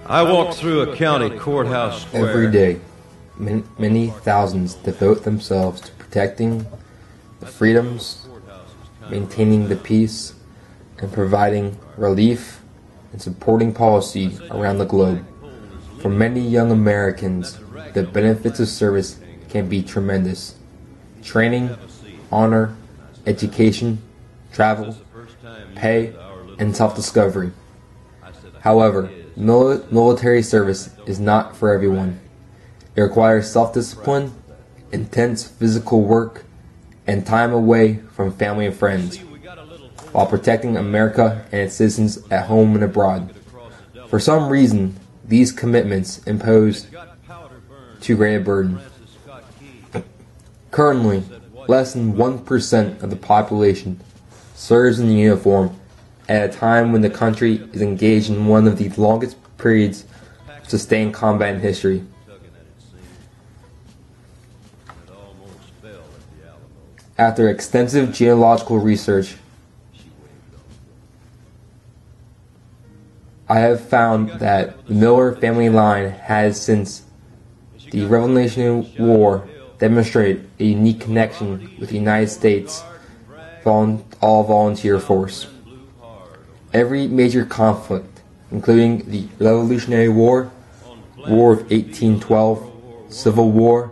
I walk through a county courthouse square. Every day, many thousands devote themselves to protecting the freedoms, maintaining the peace, and providing relief and supporting policy around the globe. For many young Americans, the benefits of service can be tremendous. Training, honor, education, travel, pay, and self-discovery. However, military service is not for everyone. It requires self-discipline, intense physical work, and time away from family and friends, while protecting America and its citizens at home and abroad. For some reason, these commitments impose too great a burden. Currently, less than 1% of the population serves in uniform at a time when the country is engaged in one of the longest periods of sustained combat in history. After extensive genealogical research, I have found that the Miller family line has, since the Revolutionary War, demonstrated a unique connection with the United States all-volunteer force. Every major conflict, including the Revolutionary War, War of 1812, Civil War,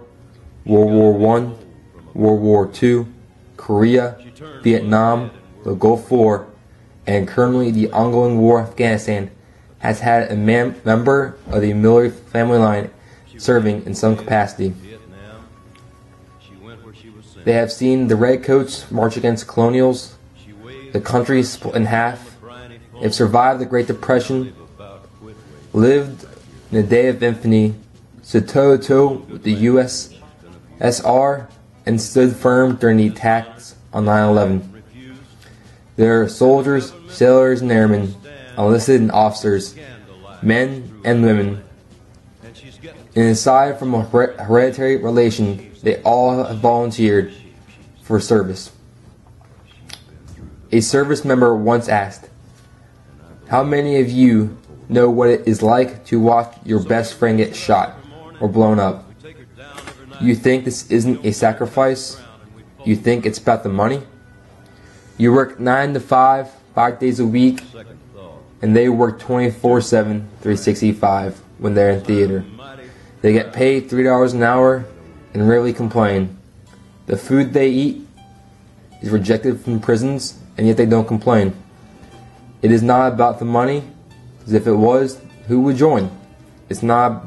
World War I, World War II, Korea, Vietnam, the Gulf War, and currently the ongoing war in Afghanistan, has had a member of the Miller family line serving in some capacity. They have seen the Redcoats march against colonials, the country split in half, have survived the Great Depression, lived in the day of infamy, stood toe-to-toe with the USSR, and stood firm during the attacks on 9/11. There are soldiers, sailors, and airmen, enlisted and officers, men and women. And aside from a hereditary relation, they all have volunteered for service. A service member once asked, "How many of you know what it is like to watch your best friend get shot or blown up? You think this isn't a sacrifice? You think it's about the money? You work 9 to 5, 5 days a week, and they work 24/7, 365 when they're in theater. They get paid $3 an hour and rarely complain. The food they eat is rejected from prisons, and yet they don't complain. It is not about the money, because if it was, who would join? It's not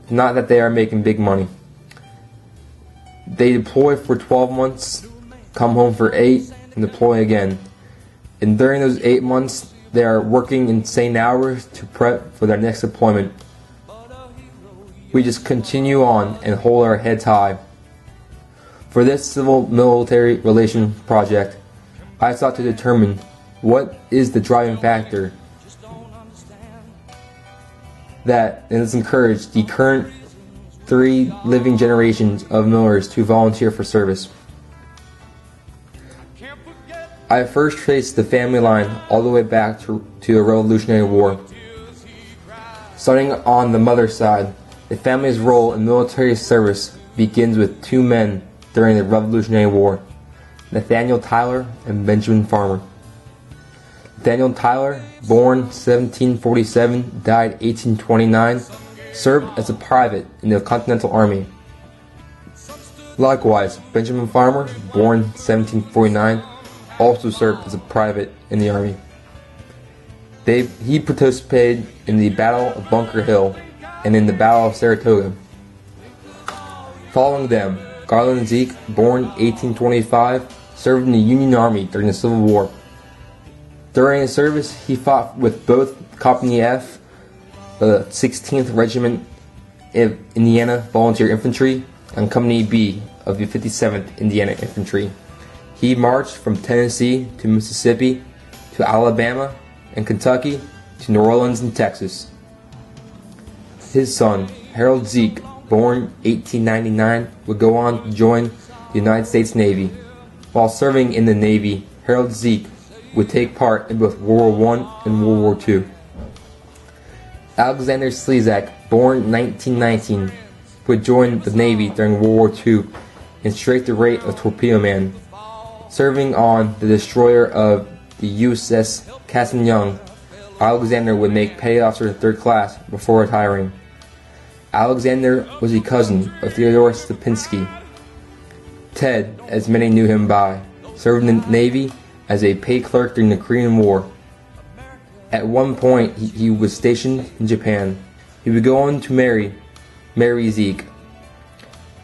that they are making big money. They deploy for 12 months, come home for 8, and deploy again. And during those 8 months, they are working insane hours to prep for their next deployment. We just continue on and hold our heads high. For this civil-military relation project, I sought to determine what is the driving factor that has encouraged the current 3 living generations of Millers to volunteer for service. I first traced the family line all the way back to the Revolutionary War. Starting on the mother's side, the family's role in military service begins with 2 men during the Revolutionary War, Nathaniel Tyler and Benjamin Farmer. Nathaniel Tyler, born 1747, died 1829, served as a private in the Continental Army. Likewise, Benjamin Farmer, born 1749, also served as a private in the Army. He participated in the Battle of Bunker Hill and in the Battle of Saratoga. Following them, Garland Zeke, born 1825, served in the Union Army during the Civil War. During his service, he fought with both Company F, the 16th Regiment of Indiana Volunteer Infantry, and Company B of the 57th Indiana Infantry. He marched from Tennessee to Mississippi to Alabama and Kentucky to New Orleans and Texas. His son, Harold Zeke, born 1899, would go on to join the United States Navy. While serving in the Navy, Harold Zeke would take part in both World War I and World War II. Alexander Slezak, born 1919, would join the Navy during World War II and strike the rate of torpedo man. Serving on the destroyer of the USS Cassin Young, Alexander would make petty officer in 3rd class before retiring. Alexander was a cousin of Theodore Stepinski. Ted, as many knew him by, served in the Navy as a paid clerk during the Korean War. At one point, he was stationed in Japan. He would go on to marry Mary Zeke.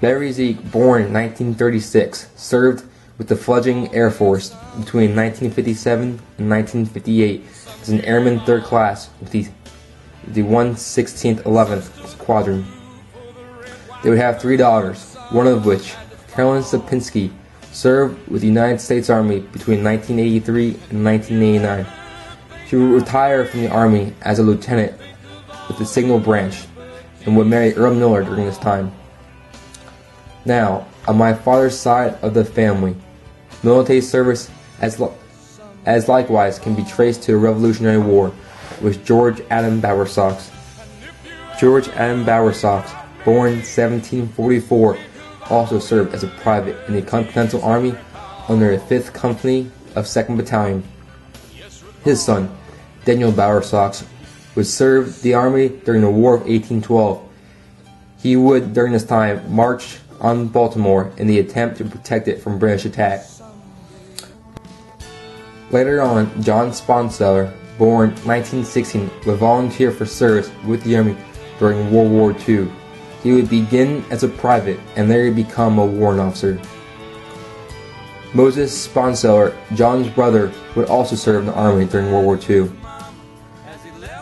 Mary Zeke, born in 1936, served with the Fledgling Air Force between 1957 and 1958 as an airman 3rd class with the 116th 11th Squadron. They would have 3 daughters, one of which, Carolyn Stepinski, served with the United States Army between 1983 and 1989. She would retire from the Army as a lieutenant with the Signal Branch and would marry Earl Miller during this time. Now, on my father's side of the family, military service as likewise can be traced to the Revolutionary War with George Adam Bowersox. George Adam Bowersox, born 1744, also served as a private in the Continental Army under the 5th Company of 2nd Battalion. His son, Daniel Bowersox, would serve the Army during the War of 1812. He would, during this time, march on Baltimore in the attempt to protect it from British attack. Later on, John Sponseller, born 1916, would volunteer for service with the Army during World War II. He would begin as a private and later become a warrant officer. Moses Sponseller, John's brother, would also serve in the Army during World War II.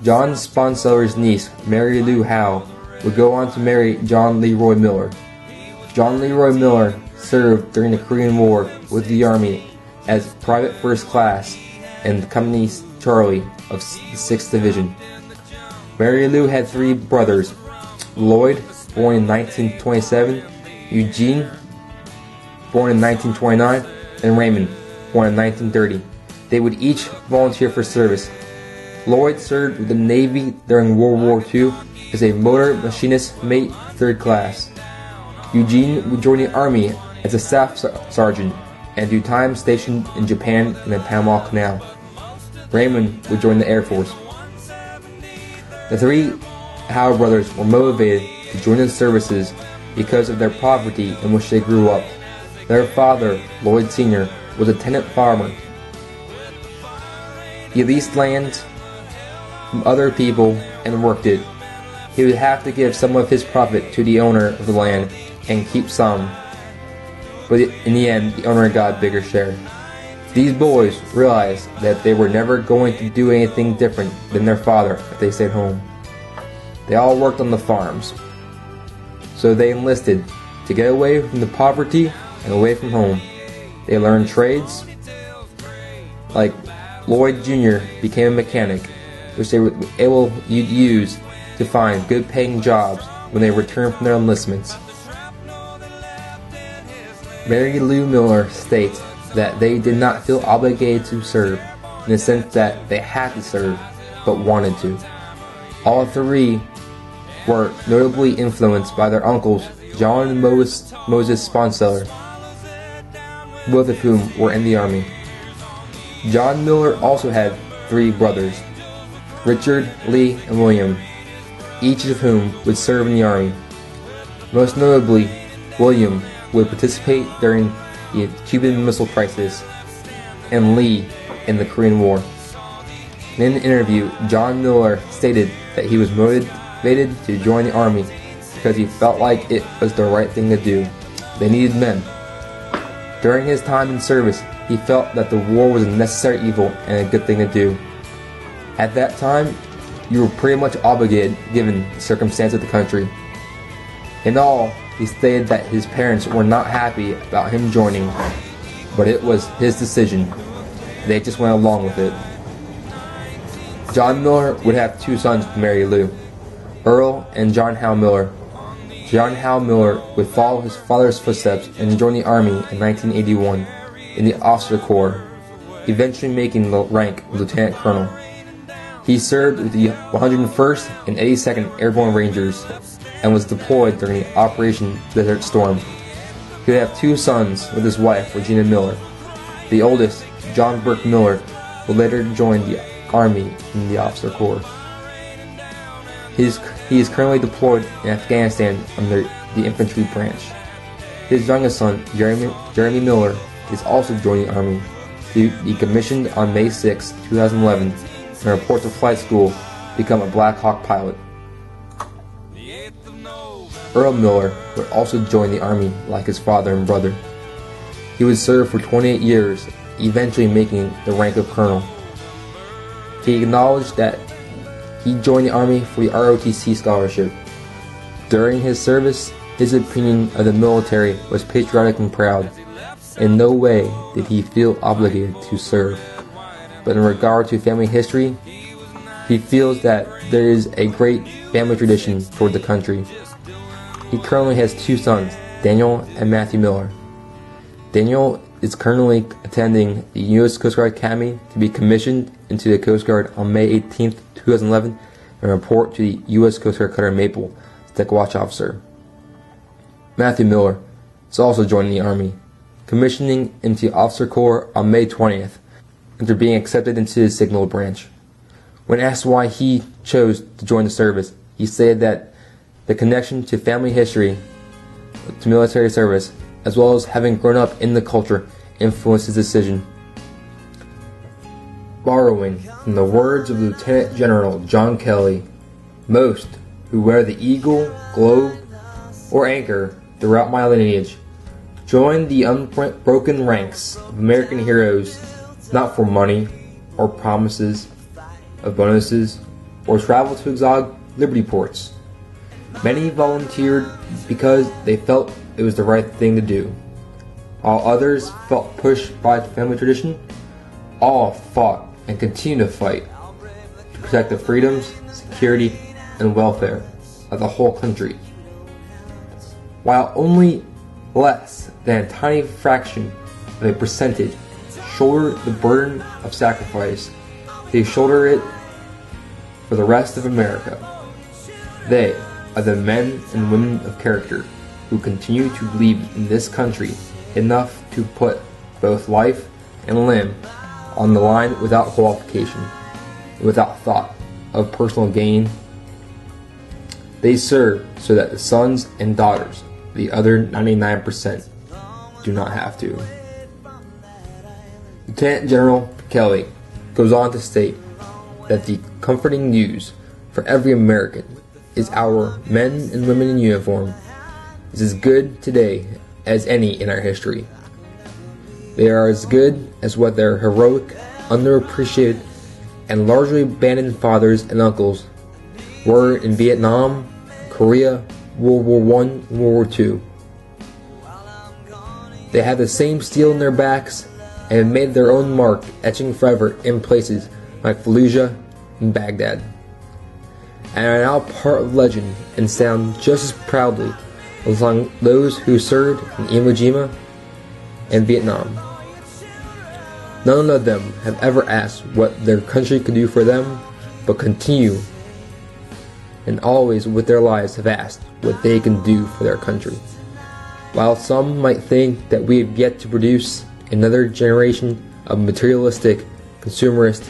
John Sponseller's niece, Mary Lou Howe, would go on to marry John Leroy Miller. John Leroy Miller served during the Korean War with the Army as Private 1st Class in Company Charlie of the 6th Division. Mary Lou had 3 brothers, Lloyd, born in 1927, Eugene, born in 1929, and Raymond, born in 1930. They would each volunteer for service. Lloyd served with the Navy during World War II as a motor machinist mate 3rd class. Eugene would join the Army as a staff sergeant and do time stationed in Japan and the Panama Canal. Raymond would join the Air Force. The 3 Howe brothers were motivated to join the services because of their poverty in which they grew up. Their father, Lloyd Sr., was a tenant farmer. He leased land from other people and worked it. He would have to give some of his profit to the owner of the land and keep some. But in the end, the owner got a bigger share. These boys realized that they were never going to do anything different than their father if they stayed home. They all worked on the farms. So they enlisted to get away from the poverty and away from home. They learned trades, like Lloyd Jr. became a mechanic, which they were able to use to find good paying jobs when they returned from their enlistments. Mary Lou Miller states that they did not feel obligated to serve, in the sense that they had to serve, but wanted to. All 3 were notably influenced by their uncles, John and Moses Sponseller, both of whom were in the Army. John Miller also had 3 brothers, Richard, Lee, and William, each of whom would serve in the Army. Most notably, William would participate during the Cuban Missile Crisis, and Lee in the Korean War. In an interview, John Miller stated that he was motivated to join the Army because he felt like it was the right thing to do. They needed men. During his time in service, he felt that the war was a necessary evil and a good thing to do. At that time, you were pretty much obligated given the circumstance of the country. In all, he stated that his parents were not happy about him joining, but it was his decision. They just went along with it. John Miller would have 2 sons with Mary Lou, Earl and John Howe Miller. John Howe Miller would follow his father's footsteps and join the Army in 1981 in the Officer Corps, eventually making the rank of Lieutenant Colonel. He served with the 101st and 82nd Airborne Rangers and was deployed during the Operation Desert Storm. He would have two sons with his wife, Regina Miller. The oldest, John Burke Miller, would later join the Army in the Officer Corps. He is currently deployed in Afghanistan under the Infantry Branch. His youngest son, Jeremy Miller, is also joining the Army. He commissioned on May 6, 2011, and reports to flight school to become a Black Hawk pilot. Earl Miller would also join the Army like his father and brother. He would serve for 28 years, eventually making the rank of colonel. He acknowledged that he joined the Army for the ROTC scholarship. During his service, his opinion of the military was patriotic and proud. In no way did he feel obligated to serve. But in regard to family history, he feels that there is a great family tradition toward the country. He currently has two sons, Daniel and Matthew Miller. Daniel is currently attending the U.S. Coast Guard Academy to be commissioned into the Coast Guard on May 18, 2011, and report to the U.S. Coast Guard Cutter Maple as Deck Watch Officer. Matthew Miller is also joining the Army, commissioning into Officer Corps on May 20th, after being accepted into the Signal Branch. When asked why he chose to join the service, he said that the connection to family history, to military service, as well as having grown up in the culture, influenced his decision. Borrowing from the words of Lieutenant General John Kelly, most who wear the eagle, globe, or anchor throughout my lineage join the unbroken ranks of American heroes not for money or promises of bonuses or travel to exotic liberty ports. Many volunteered because they felt it was the right thing to do, while others felt pushed by family tradition. All fought and continue to fight to protect the freedoms, security, and welfare of the whole country. While only less than a tiny fraction of a percentage shoulder the burden of sacrifice, they shoulder it for the rest of America. They are the men and women of character who continue to believe in this country enough to put both life and limb on the line without qualification, without thought of personal gain. They serve so that the sons and daughters, the other 99%, do not have to. Lieutenant General Kelly goes on to state that the comforting news for every American is our men and women in uniform is as good today as any in our history. They are as good as what their heroic, underappreciated, and largely abandoned fathers and uncles were in Vietnam, Korea, World War I, and World War II. They have the same steel in their backs and have made their own mark, etching forever in places like Fallujah and Baghdad, and are now part of legend and stand just as proudly alongside those who served in Iwo Jima and Vietnam. None of them have ever asked what their country could do for them, but continue and always with their lives have asked what they can do for their country. While some might think that we have yet to produce another generation of materialistic, consumerist,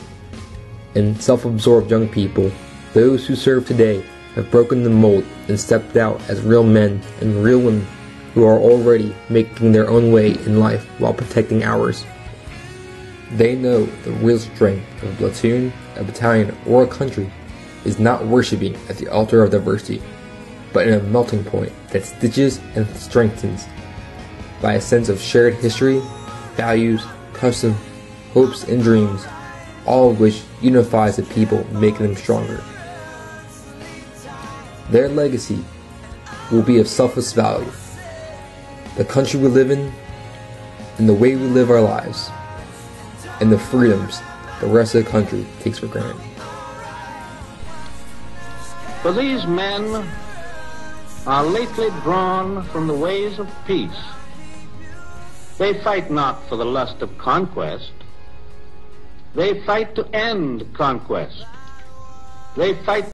and self-absorbed young people, those who serve today have broken the mold and stepped out as real men and real women who are already making their own way in life while protecting ours. They know the real strength of a platoon, a battalion, or a country is not worshiping at the altar of diversity, but in a melting point that stitches and strengthens by a sense of shared history, values, custom, hopes, and dreams, all of which unifies the people, making them stronger. Their legacy will be of selfless value, the country we live in, and the way we live our lives, and the freedoms the rest of the country takes for granted. For these men are lately drawn from the ways of peace. They fight not for the lust of conquest. They fight to end conquest They fight